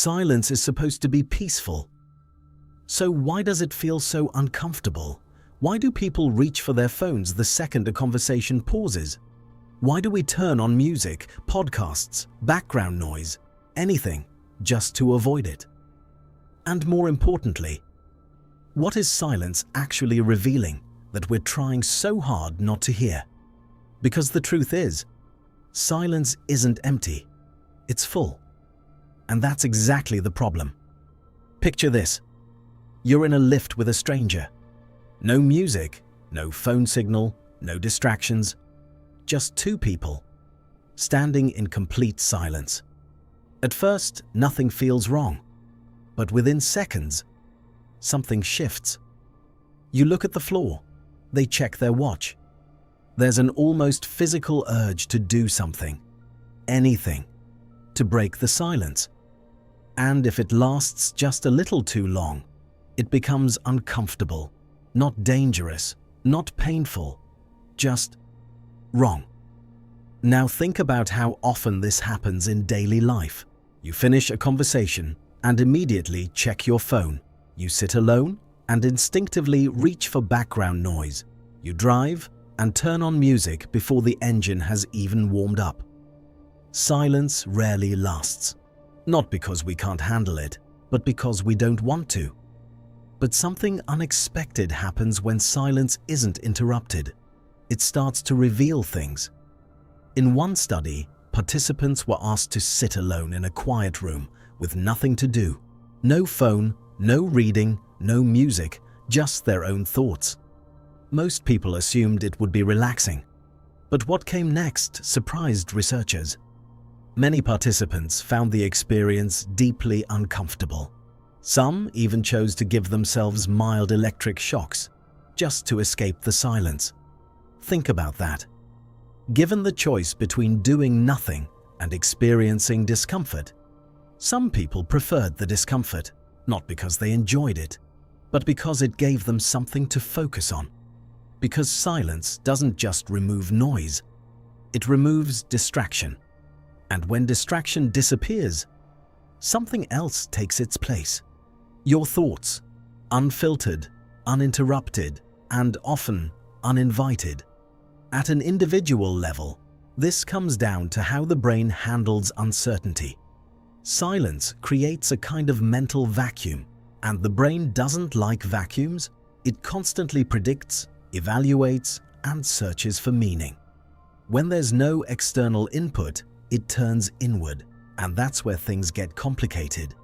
Silence is supposed to be peaceful. So why does it feel so uncomfortable? Why do people reach for their phones the second a conversation pauses? Why do we turn on music, podcasts, background noise, anything, just to avoid it? And more importantly, what is silence actually revealing that we're trying so hard not to hear? Because the truth is, silence isn't empty, it's full. And that's exactly the problem. Picture this. You're in a lift with a stranger. No music, no phone signal, no distractions. Just two people, standing in complete silence. At first, nothing feels wrong. But within seconds, something shifts. You look at the floor. They check their watch. There's an almost physical urge to do something, anything, to break the silence. And if it lasts just a little too long, it becomes uncomfortable, not dangerous, not painful, just wrong. Now think about how often this happens in daily life. You finish a conversation and immediately check your phone. You sit alone and instinctively reach for background noise. You drive and turn on music before the engine has even warmed up. Silence rarely lasts. Not because we can't handle it, but because we don't want to. But something unexpected happens when silence isn't interrupted. It starts to reveal things. In one study, participants were asked to sit alone in a quiet room with nothing to do. No phone, no reading, no music, just their own thoughts. Most people assumed it would be relaxing. But what came next surprised researchers. Many participants found the experience deeply uncomfortable. Some even chose to give themselves mild electric shocks, just to escape the silence. Think about that. Given the choice between doing nothing and experiencing discomfort, some people preferred the discomfort, not because they enjoyed it, but because it gave them something to focus on. Because silence doesn't just remove noise, it removes distraction. And when distraction disappears, something else takes its place. Your thoughts, unfiltered, uninterrupted, and often uninvited. At an individual level, this comes down to how the brain handles uncertainty. Silence creates a kind of mental vacuum, and the brain doesn't like vacuums. It constantly predicts, evaluates, and searches for meaning. When there's no external input, it turns inward, and that's where things get complicated.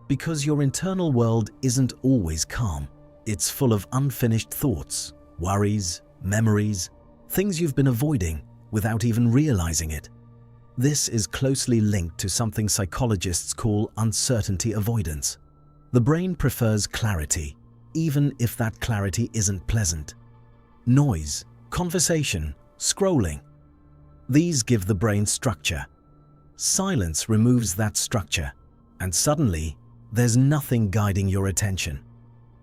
Because your internal world isn't always calm. It's full of unfinished thoughts, worries, memories, things you've been avoiding without even realizing it. This is closely linked to something psychologists call uncertainty avoidance. The brain prefers clarity, even if that clarity isn't pleasant. Noise, conversation, scrolling. These give the brain structure. Silence removes that structure, and suddenly, there's nothing guiding your attention,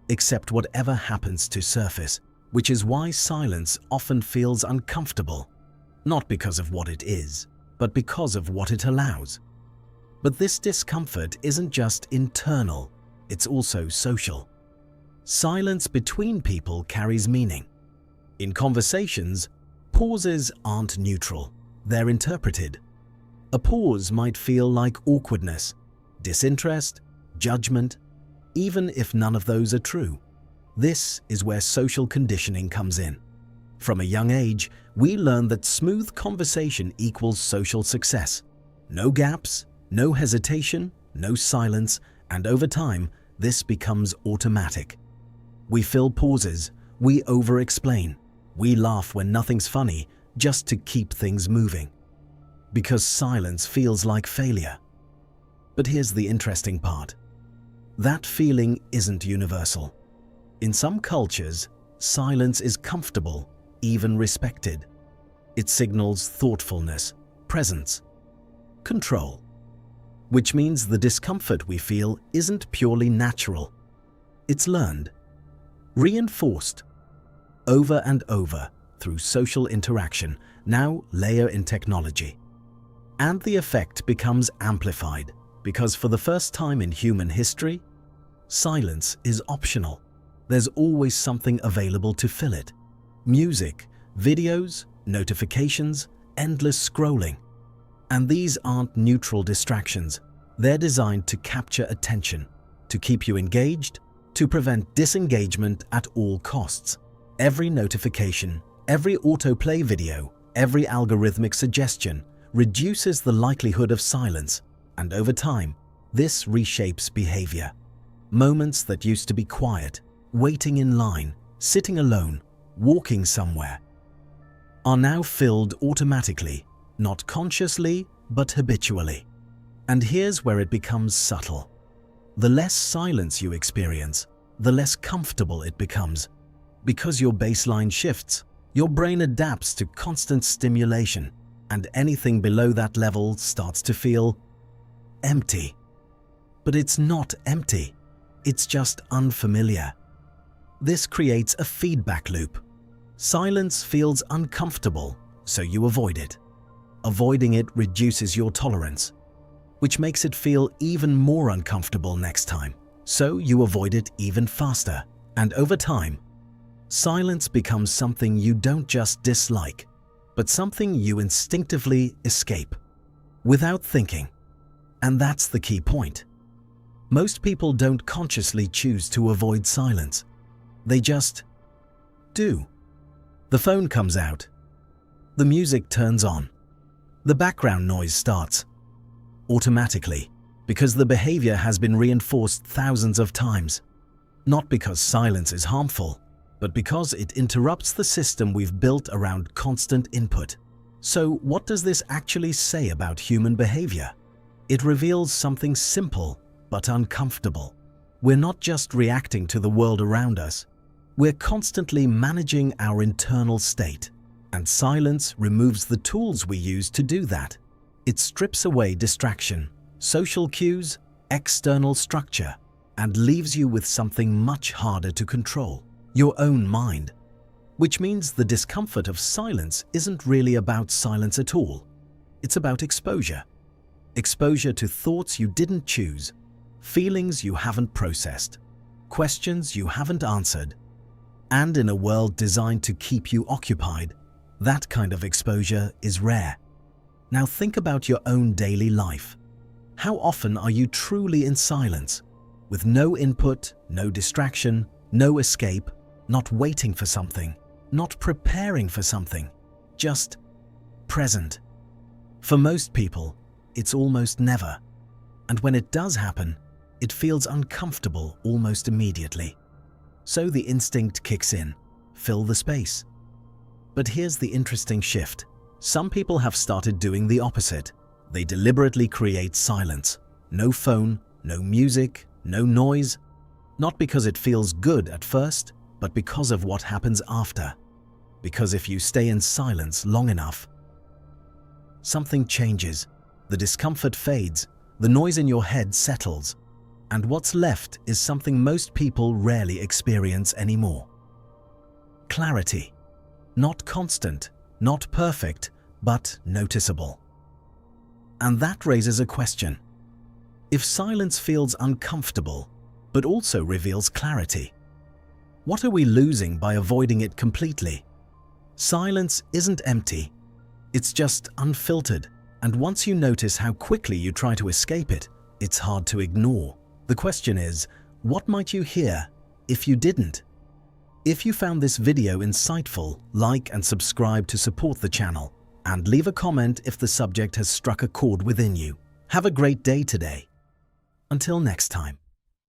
except whatever happens to surface, which is why silence often feels uncomfortable, not because of what it is, but because of what it allows. But this discomfort isn't just internal, it's also social. Silence between people carries meaning. In conversations, pauses aren't neutral, they're interpreted. A pause might feel like awkwardness, disinterest, judgment, even if none of those are true. This is where social conditioning comes in. From a young age, we learn that smooth conversation equals social success. No gaps, no hesitation, no silence, and over time, this becomes automatic. We fill pauses, we over-explain, we laugh when nothing's funny just to keep things moving. Because silence feels like failure. But here's the interesting part. That feeling isn't universal. In some cultures, silence is comfortable, even respected. It signals thoughtfulness, presence, control, which means the discomfort we feel isn't purely natural. It's learned, reinforced, over and over through social interaction, now layer in technology. And the effect becomes amplified. Because for the first time in human history, silence is optional. There's always something available to fill it. Music, videos, notifications, endless scrolling. And these aren't neutral distractions. They're designed to capture attention, to keep you engaged, to prevent disengagement at all costs. Every notification, every autoplay video, every algorithmic suggestion reduces the likelihood of silence, and over time, this reshapes behavior. Moments that used to be quiet, waiting in line, sitting alone, walking somewhere, are now filled automatically, not consciously, but habitually. And here's where it becomes subtle. The less silence you experience, the less comfortable it becomes. Because your baseline shifts, your brain adapts to constant stimulation, and anything below that level starts to feel empty. But it's not empty, it's just unfamiliar. This creates a feedback loop. Silence feels uncomfortable, so you avoid it. Avoiding it reduces your tolerance, which makes it feel even more uncomfortable next time. So you avoid it even faster, and over time, silence becomes something you don't just dislike, but something you instinctively escape, without thinking. And that's the key point. Most people don't consciously choose to avoid silence. They just do. The phone comes out. The music turns on. The background noise starts. Automatically, because the behavior has been reinforced thousands of times. Not because silence is harmful, but because it interrupts the system we've built around constant input. So what does this actually say about human behavior? It reveals something simple but uncomfortable. We're not just reacting to the world around us. We're constantly managing our internal state, and silence removes the tools we use to do that. It strips away distraction, social cues, external structure, and leaves you with something much harder to control, your own mind. Which means the discomfort of silence isn't really about silence at all. It's about exposure. Exposure to thoughts you didn't choose, feelings you haven't processed, questions you haven't answered. And in a world designed to keep you occupied, that kind of exposure is rare. Now think about your own daily life. How often are you truly in silence, with no input, no distraction, no escape, not waiting for something, not preparing for something, just present? For most people, it's almost never. And when it does happen, it feels uncomfortable almost immediately. So the instinct kicks in, fill the space. But here's the interesting shift. Some people have started doing the opposite. They deliberately create silence. No phone, no music, no noise. Not because it feels good at first, but because of what happens after. Because if you stay in silence long enough, something changes. The discomfort fades, the noise in your head settles, and what's left is something most people rarely experience anymore. Clarity. Not constant, not perfect, but noticeable. And that raises a question. If silence feels uncomfortable, but also reveals clarity, what are we losing by avoiding it completely? Silence isn't empty. It's just unfiltered. And once you notice how quickly you try to escape it, it's hard to ignore. The question is, what might you hear if you didn't? If you found this video insightful, like and subscribe to support the channel, and leave a comment if the subject has struck a chord within you. Have a great day today. Until next time.